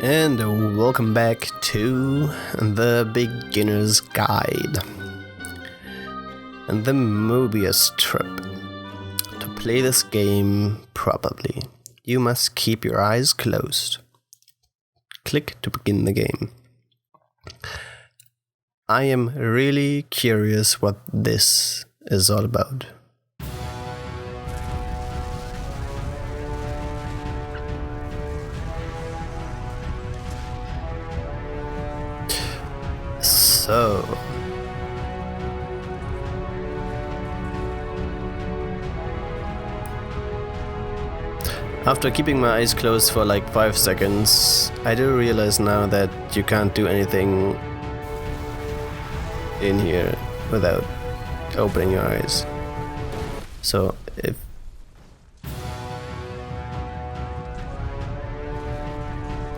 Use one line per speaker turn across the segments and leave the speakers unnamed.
And welcome back to the Beginner's Guide and the Mobius trip. To play this game properly, you must keep your eyes closed. Click to begin the game. I am really curious what this is all about. So, after keeping my eyes closed for like 5 seconds, I do realize now that you can't do anything in here without opening your eyes. So, if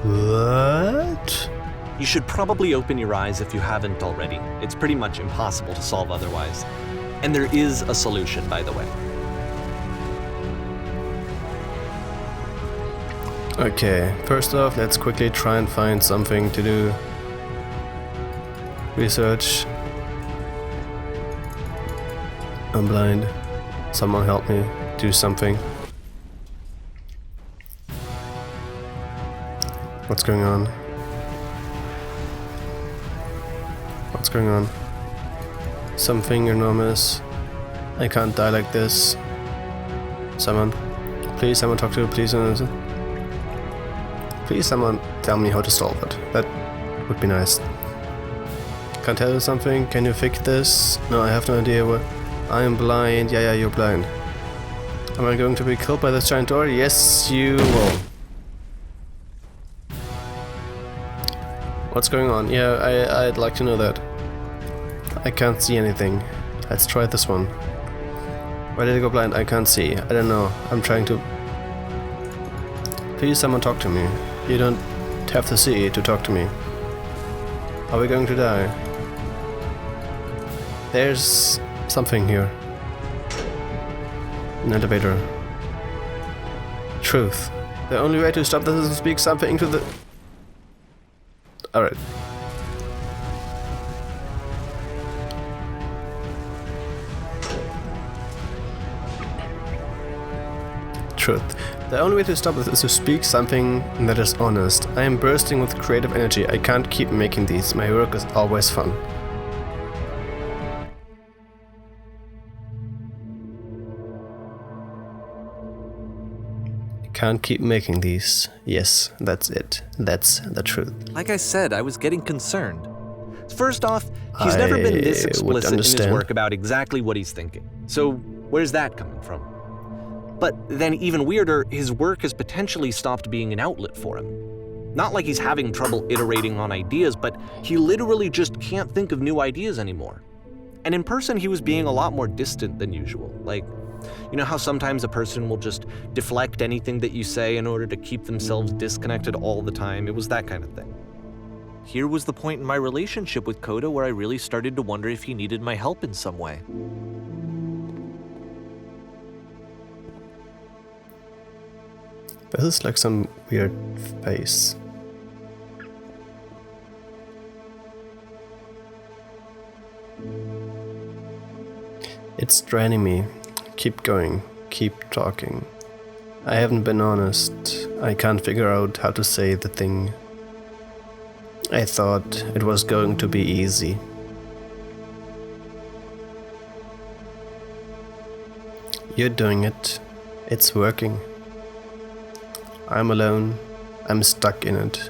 what?
You should probably open your eyes if you haven't already. It's pretty much impossible to solve otherwise. And there is a solution, by the way.
Okay, first off, let's quickly try and find something to do. Research. I'm blind. Someone help me do something. What's going on? What's going on? Something enormous. I can't die like this. Someone. Please, someone talk to me, please. Please, someone tell me how to solve it. That would be nice. Can't tell you something? Can you fix this? No, I have no idea what. I am blind. Yeah, you're blind. Am I going to be killed by this giant door? Yes, you will. What's going on? Yeah, I'd like to know that. I can't see anything. Let's try this one. Why did I go blind? I can't see. I don't know. I'm trying to... Please, someone talk to me. You don't have to see to talk to me. Are we going to die? There's something here. An elevator. Truth. The only way to stop this is to speak something to the... Alright. Truth. The only way to stop this is to speak something that is honest. I am bursting with creative energy. I can't keep making these. My work is always fun. Can't keep making these. Yes, that's it. That's the truth.
Like I said, I was getting concerned. First off, he's never been this explicit in his work about exactly what he's thinking. So where's that coming from? But then even weirder, his work has potentially stopped being an outlet for him. Not like he's having trouble iterating on ideas, but he literally just can't think of new ideas anymore. And in person, he was being a lot more distant than usual. Like, you know how sometimes a person will just deflect anything that you say in order to keep themselves disconnected all the time? It was that kind of thing. Here was the point in my relationship with Coda where I really started to wonder if he needed my help in some way.
This is like some weird face. It's draining me. Keep going. Keep talking. I haven't been honest. I can't figure out how to say the thing. I thought it was going to be easy. You're doing it. It's working. I'm alone. I'm stuck in it.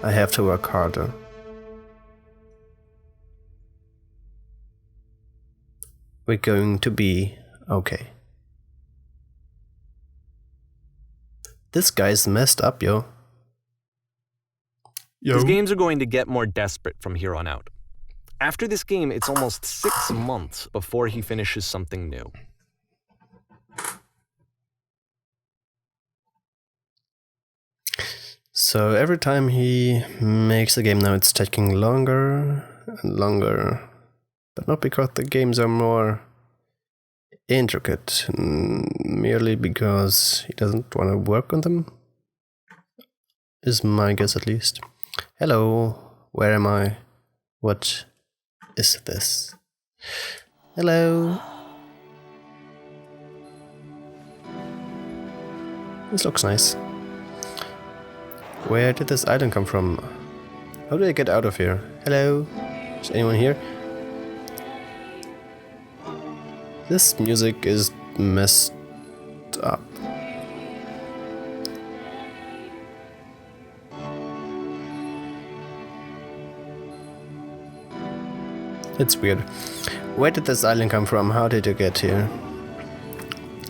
I have to work harder. We're going to be okay. This guy's messed up, yo.
His games are going to get more desperate from here on out. After this game, it's almost 6 months before he finishes something new.
So every time he makes a game now, it's taking longer and longer. But not because the games are more intricate, merely because he doesn't want to work on them. is my guess at least. Hello, where am I? What is this? Hello. This looks nice. Where did this island come from? How do I get out of here? Hello? Is anyone here? This music is messed up. It's weird. Where did this island come from? How did you get here?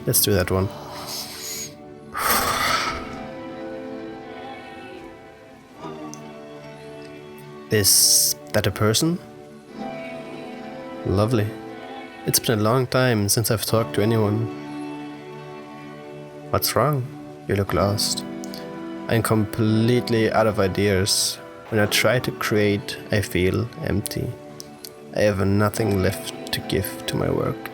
Let's do that one. Is that a person? Lovely. It's been a long time since I've talked to anyone. What's wrong? You look lost. I'm completely out of ideas. When I try to create, I feel empty. I have nothing left to give to my work.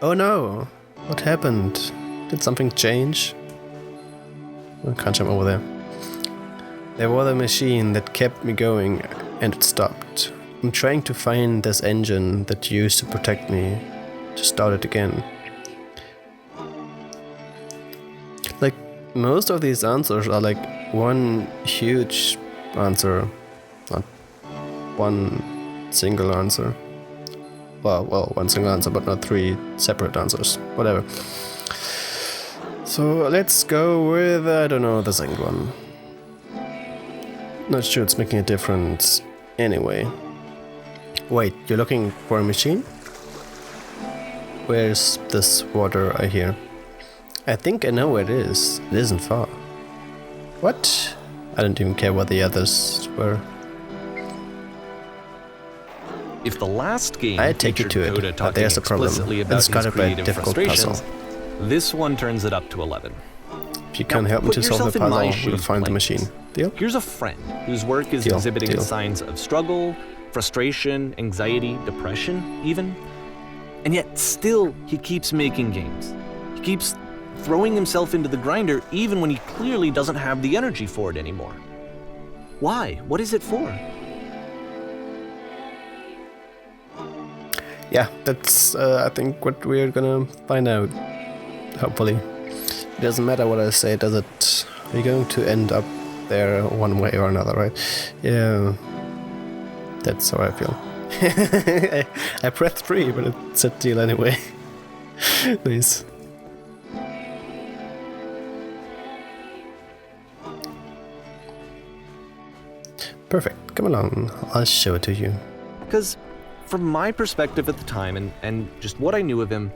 Oh no! What happened? Did something change? I can't jump over there. There was a machine that kept me going and it stopped. I'm trying to find this engine that used to protect me to start it again. Like, most of these answers are like one huge answer, not one single answer. Well, one single answer, but not three separate answers. Whatever. So let's go with, I don't know, the second one. Not sure it's making a difference anyway. Wait, you're looking for a machine? Where's this water I hear? I think I know where it is. It isn't far. What? I don't even care what the others were.
If the last game
I take you to it, but there's a problem. It's got a very difficult puzzle.
This one turns it up to 11.
If you can help me to solve the puzzle, we'll find the machine. Deal?
Here's a friend whose work is exhibiting signs of struggle, frustration, anxiety, depression, even. And yet, still, he keeps making games. He keeps throwing himself into the grinder even when he clearly doesn't have the energy for it anymore. Why? What is it for?
Yeah, that's, I think, what we're gonna find out. Hopefully. It doesn't matter what I say, does it? We're going to end up there one way or another, right? Yeah. That's how I feel. I pressed 3, but it said deal anyway. Nice. Perfect. Come along. I'll show it to you.
Because from my perspective at the time, and just what I knew of him,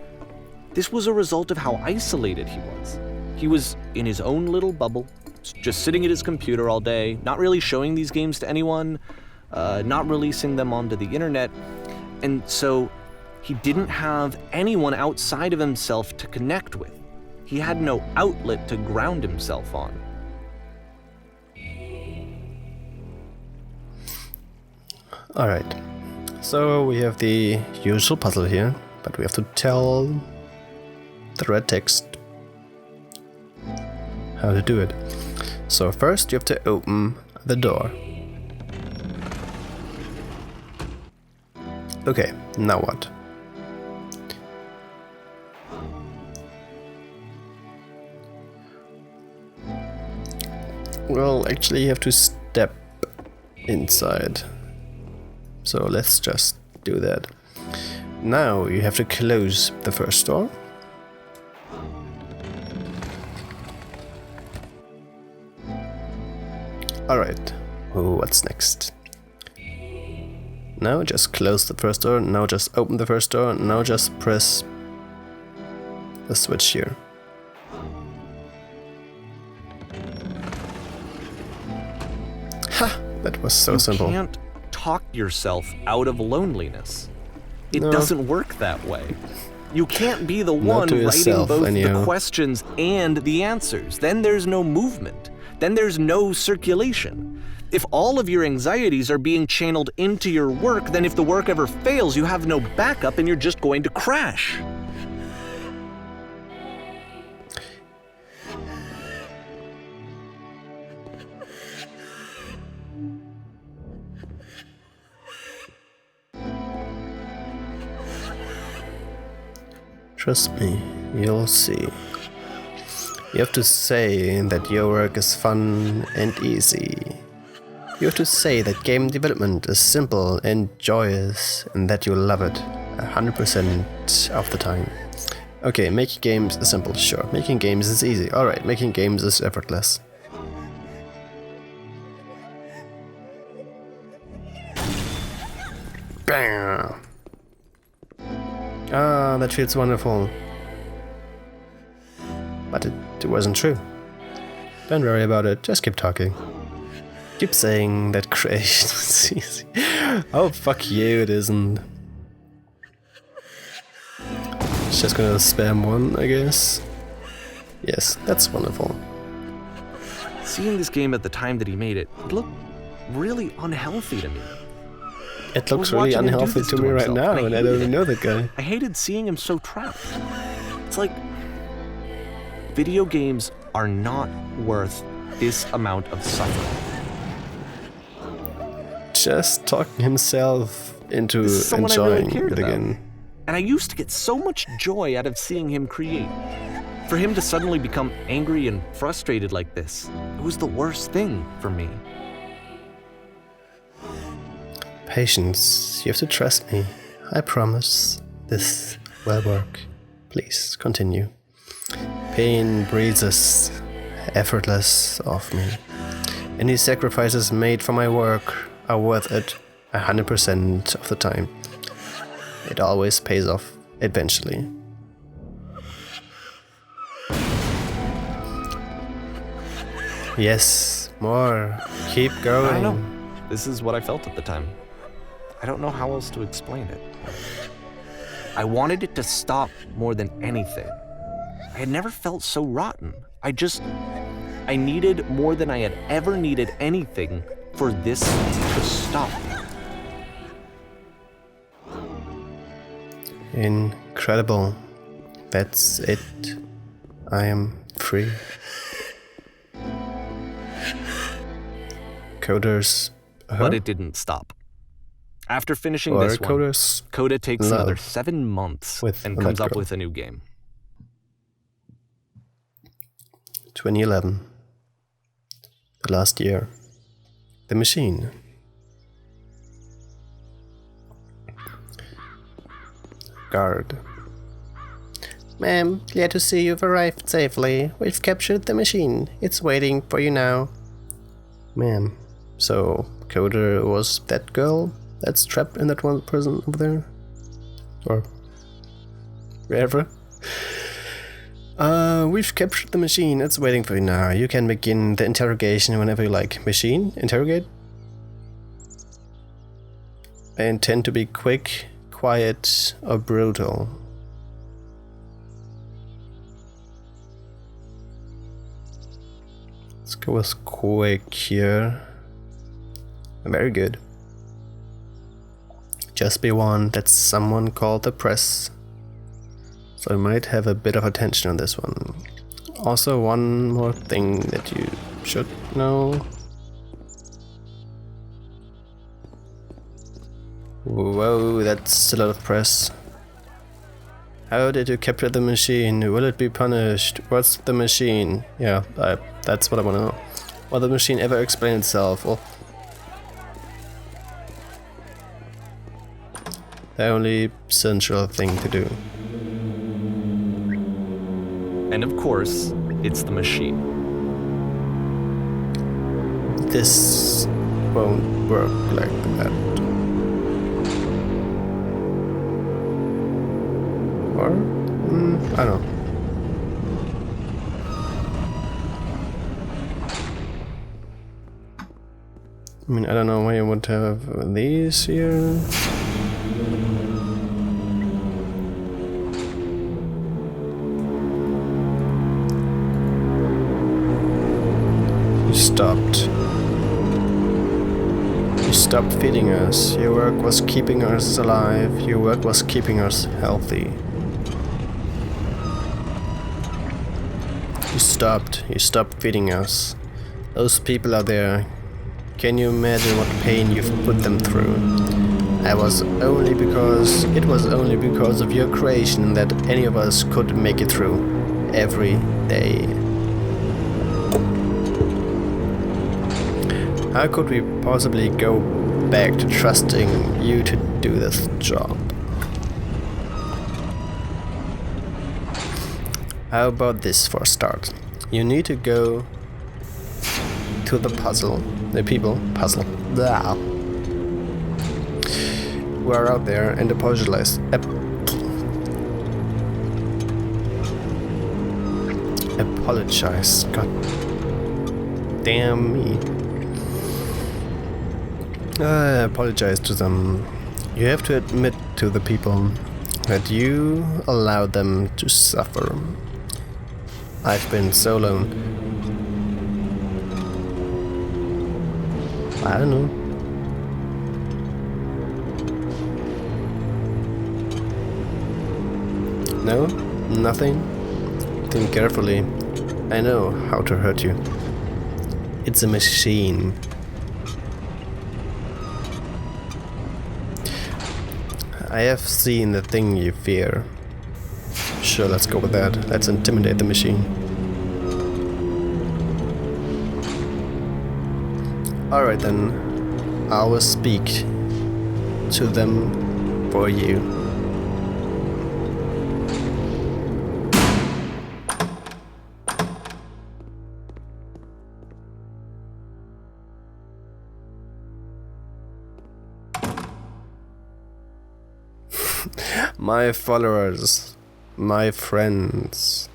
this was a result of how isolated he was. He was in his own little bubble, just sitting at his computer all day, not really showing these games to anyone, not releasing them onto the internet, and so he didn't have anyone outside of himself to connect with. He had no outlet to ground himself on.
Alright. So we have the usual puzzle here, but we have to tell the red text how to do it. So first you have to open the door. Okay, now what? Well, actually you have to step inside. So let's just do that. Now you have to close the first door. Alright, what's next? Now just close the first door, now just open the first door, now just press the switch here. Ha! That was so simple.
You can't talk yourself out of loneliness. It doesn't work that way. You can't be the one writing both the questions and the answers. Then there's no movement. then there's no circulation. If all of your anxieties are being channeled into your work, then if the work ever fails, you have no backup and you're just going to crash.
Trust me, you'll see. You have to say that your work is fun and easy. You have to say that game development is simple and joyous and that you love it 100% of the time. Okay, making games is simple, sure. Making games is easy. Alright, making games is effortless. Bam! Ah, that feels wonderful. But it wasn't true. Don't worry about it, just keep talking. Keep saying that creation is easy. Oh, fuck you, it isn't. It's just gonna spam one, I guess. Yes, that's wonderful.
Seeing this game at the time that he made it, it looked really unhealthy to me.
It looks really unhealthy to me right now, and I don't even know that guy.
I hated seeing him so trapped. It's like, video games are not worth this amount of suffering.
Just talking himself into enjoying it again.
And I used to get so much joy out of seeing him create. For him to suddenly become angry and frustrated like this, it was the worst thing for me.
Patience, you have to trust me. I promise this will work. Please, continue. Pain breathes effortless off me. Any sacrifices made for my work are worth it 100% of the time. It always pays off eventually. Yes, more. Keep going.
I don't know. This is what I felt at the time. I don't know how else to explain it. I wanted it to stop more than anything. I had never felt so rotten. I needed more than I had ever needed anything for this to stop.
Incredible. That's it. I am free. Coders.
But it didn't stop. After finishing this one, Coda takes another 7 months and comes up with a new game.
2011. The last year. The machine. Guard. Ma'am, glad to see you've arrived safely. We've captured the machine. It's waiting for you now. Ma'am, so Coda was that girl that's trapped in that one prison over there? Or wherever? We've captured the machine. It's waiting for you now. You can begin the interrogation whenever you like. Machine? Interrogate? I intend to be quick, quiet, or brutal. Let's go with quick here. Very good. Just be warned that someone called the press, so we might have a bit of attention on this one. Also, one more thing that you should know. Whoa, that's a lot of press. How did you capture the machine? Will it be punished? What's the machine? Yeah, that's what I want to know. Will the machine ever explain itself? Well, the only central thing to do.
And of course, it's the machine.
This won't work like that. Or? I don't know. I mean, I don't know why you would have these here. stopped. You stopped feeding us. Your work was keeping us alive. Your work was keeping us healthy. You stopped feeding us. Those people out there, can you imagine what pain you've put them through? It was only because of your creation that any of us could make it through every day. How could we possibly go back to trusting you to do this job? How about this for a start? You need to go to the puzzle. Blah. Who are out there and apologize. Apologize. God damn me. I apologize to them. You have to admit to the people that you allowed them to suffer. I've been so alone. I don't know. No? Nothing? Think carefully. I know how to hurt you. It's a machine. I have seen the thing you fear. Sure, let's go with that. Let's intimidate the machine. Alright then. I will speak to them for you. My followers, my friends.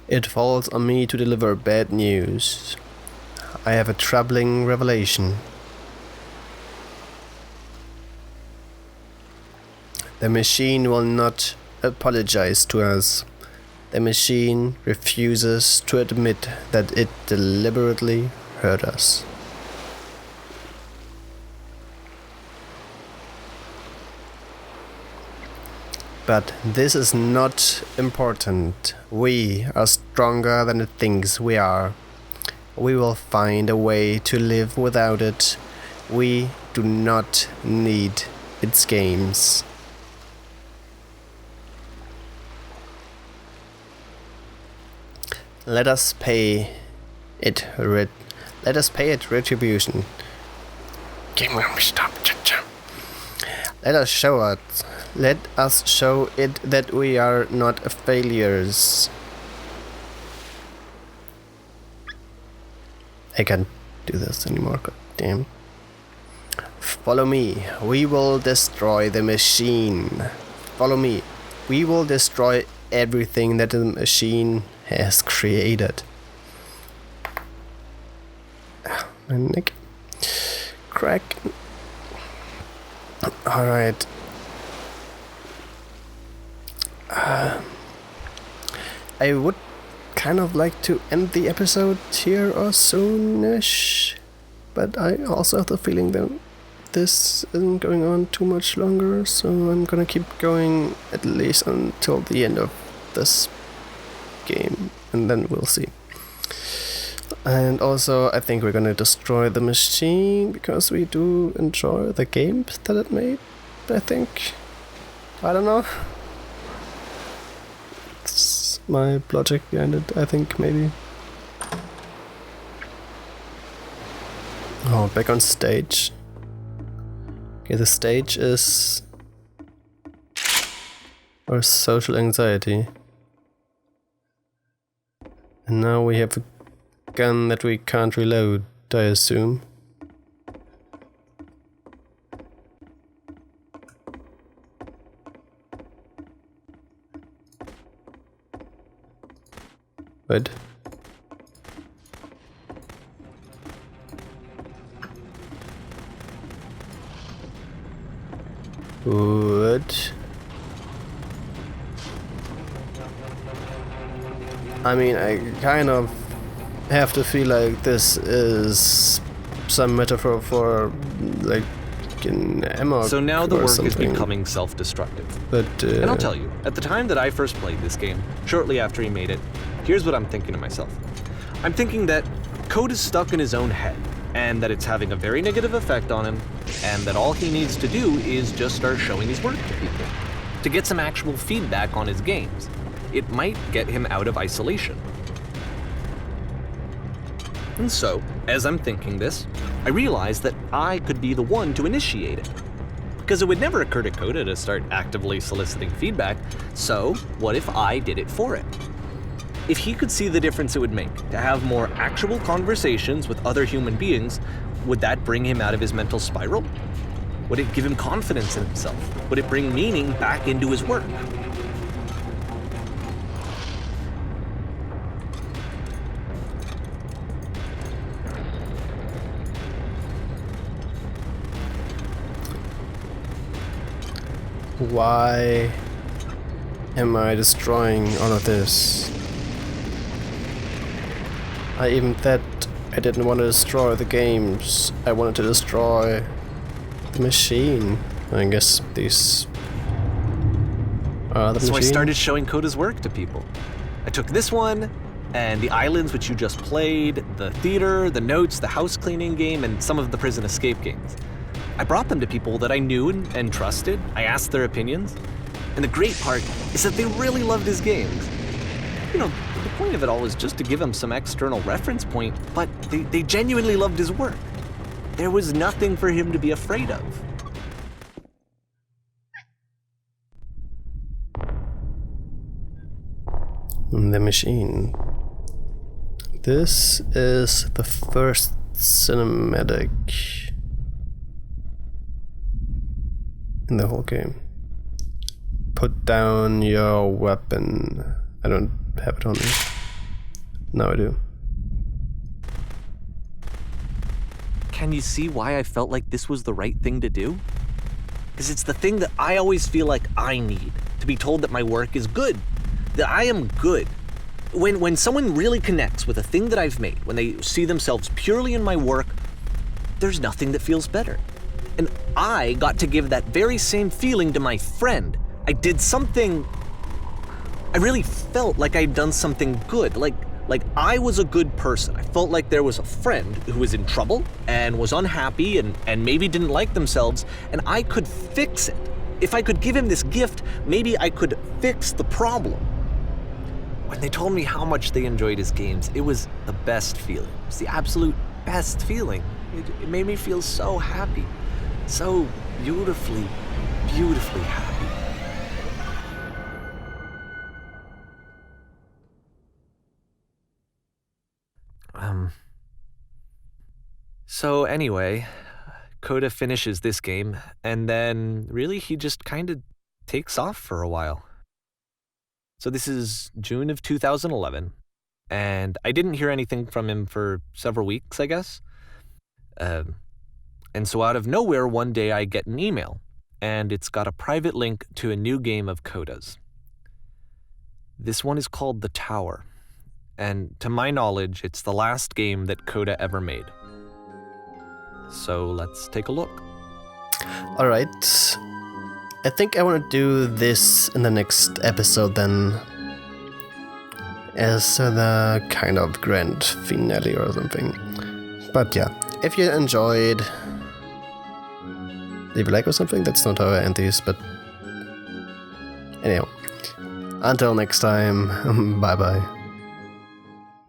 It falls on me to deliver bad news. I have a troubling revelation. The machine will not apologize to us. The machine refuses to admit that it deliberately hurt us. But this is not important. We are stronger than it thinks we are. We will find a way to live without it. We do not need its games. Let us pay it retribution. Stop. Let us show it that we are not failures. I can't do this anymore, god damn. Follow me, we will destroy the machine. Follow me, we will destroy everything that the machine has created. My neck. Crack. Alright. I would kind of like to end the episode here or soonish, but I also have the feeling that this isn't going on too much longer, so I'm gonna keep going at least until the end of this game, and then we'll see. And also, I think we're gonna destroy the machine because we do enjoy the games that it made, I think. I don't know. It's my logic behind it, I think, maybe. Oh, back on stage. Okay, the stage is our social anxiety. And now we have a gun that we can't reload, I assume. What? What? I mean, I kind of have to feel like this is some metaphor for, like, an amok.
So now the work
something.
is becoming self-destructive.
But,
and I'll tell you, at the time that I first played this game, shortly after he made it, here's what I'm thinking to myself. I'm thinking that code is stuck in his own head, and that it's having a very negative effect on him, and that all he needs to do is just start showing his work to people, to get some actual feedback on his games. It might get him out of isolation. And so, as I'm thinking this, I realize that I could be the one to initiate it. Because it would never occur to Coda to start actively soliciting feedback, so what if I did it for it? If he could see the difference it would make to have more actual conversations with other human beings, would that bring him out of his mental spiral? Would it give him confidence in himself? Would it bring meaning back into his work?
Why am I destroying all of this? I even said I didn't want to destroy the games. I wanted to destroy the machine. I guess these are the machine.
So I started showing Coda's work to people. I took this one, and the islands which you just played, the theater, the notes, the house cleaning game, and some of the prison escape games. I brought them to people that I knew and trusted. I asked their opinions. And the great part is that they really loved his games. You know, the point of it all was just to give him some external reference point, but they genuinely loved his work. There was nothing for him to be afraid of.
The machine. This is the first cinematic in the whole game. Put down your weapon. I don't have it on me. Now I do.
Can you see why I felt like this was the right thing to do? Because it's the thing that I always feel like I need, to be told that my work is good, that I am good. When someone really connects with a thing that I've made, when they see themselves purely in my work, there's nothing that feels better. And I got to give that very same feeling to my friend. I did something, I really felt like I'd done something good, like I was a good person. I felt like there was a friend who was in trouble and was unhappy and maybe didn't like themselves, and I could fix it. If I could give him this gift, maybe I could fix the problem. When they told me how much they enjoyed his games, it was the best feeling. It was the absolute best feeling. It made me feel so happy. So beautifully, beautifully happy. So anyway, Coda finishes this game, and then really he just kind of takes off for a while. So this is June of 2011, and I didn't hear anything from him for several weeks, I guess. And so out of nowhere, one day I get an email, and it's got a private link to a new game of Coda's. This one is called The Tower, and to my knowledge, it's the last game that Coda ever made. So let's take a look.
All right. I think I want to do this in the next episode then, as the kind of grand finale or something. But yeah, if you enjoyed, leave a like or something. That's not how I end these, but anyhow. Until next time, bye bye.